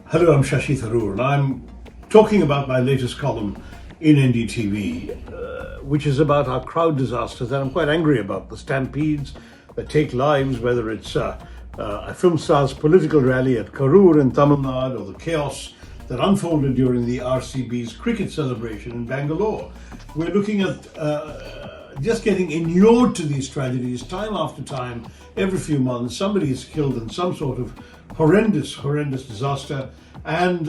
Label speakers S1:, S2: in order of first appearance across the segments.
S1: Hello, I'm Shashi Tharoor, and I'm talking about my latest column in NDTV, which is about our crowd disasters that I'm quite angry about. The stampedes that take lives, whether it's a film star's political rally at Karur in Tamil Nadu, or the chaos that unfolded during the RCB's cricket celebration in Bengaluru. We're looking at just getting inured to these tragedies time after time. Every few months, somebody is killed in some sort of horrendous disaster, and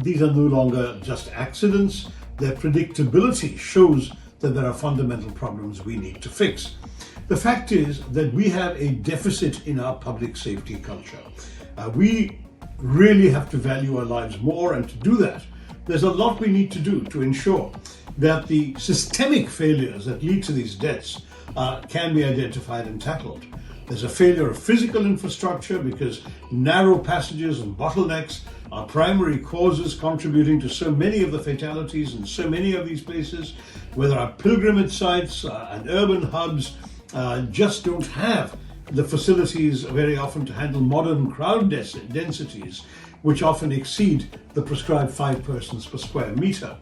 S1: these are no longer just accidents. Their predictability shows that there are fundamental problems we need to fix. The fact is that we have a deficit in our public safety culture. We really have to value our lives more, and to do that, there's a lot we need to do to ensure that the systemic failures that lead to these deaths can be identified and tackled. There's a failure of physical infrastructure because narrow passages and bottlenecks are primary causes contributing to so many of the fatalities in so many of these places, whether our pilgrimage sites and urban hubs just don't have the facilities very often to handle modern crowd densities, which often exceed the prescribed 5 persons per square meter.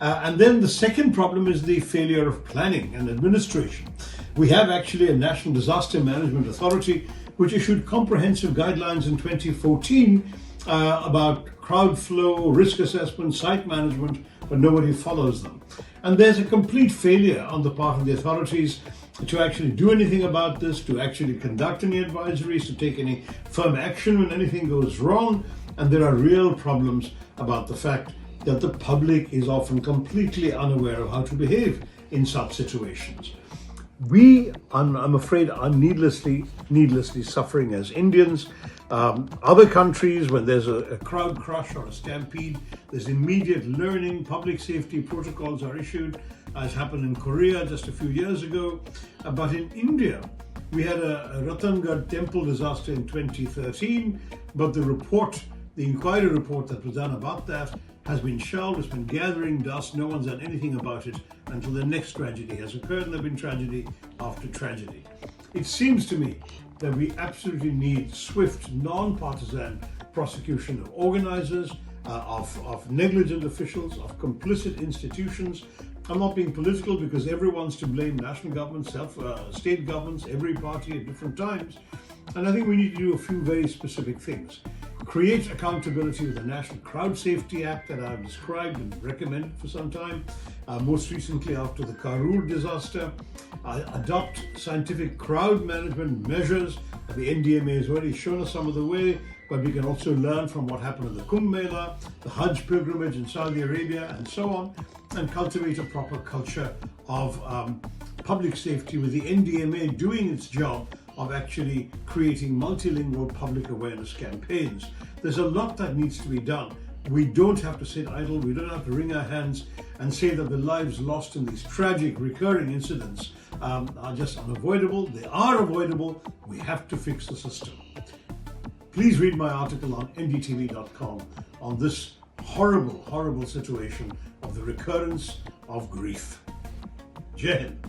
S1: And then the second problem is the failure of planning and administration. We have actually a National Disaster Management Authority which issued comprehensive guidelines in 2014 about crowd flow, risk assessment, site management, but nobody follows them. And there's a complete failure on the part of the authorities to actually do anything about this, to actually conduct any advisories, to take any firm action when anything goes wrong. And there are real problems about the fact that the public is often completely unaware of how to behave in such situations. We, I'm afraid, are needlessly suffering as Indians. Other countries, when there's a crowd crush or a stampede, there's immediate learning, public safety protocols are issued, as happened in Korea just a few years ago. But in India, we had a Ratangad temple disaster in 2013, but the inquiry report that was done about that has been shelved. It's been gathering dust. No one's done anything about it until the next tragedy has occurred, and there have been tragedy after tragedy. It seems to me that we absolutely need swift, non-partisan prosecution of organizers, of negligent officials, of complicit institutions. I'm not being political because everyone's to blame: national governments, state governments, every party at different times. And I think we need to do a few very specific things. Create accountability with the National Crowd Safety Act that I've described and recommended for some time, most recently after the Karur disaster. Adopt scientific crowd management measures. The NDMA has already shown us some of the way, but we can also learn from what happened at the Kumbh Mela, the Hajj pilgrimage in Saudi Arabia, and so on, and cultivate a proper culture of public safety, with the NDMA doing its job of actually creating multilingual public awareness campaigns. There's a lot that needs to be done. We don't have to sit idle. We don't have to wring our hands and say that the lives lost in these tragic recurring incidents are just unavoidable. They are avoidable. We have to fix the system. Please read my article on NDTV.com on this horrible situation of the recurrence of grief. Jai Hind.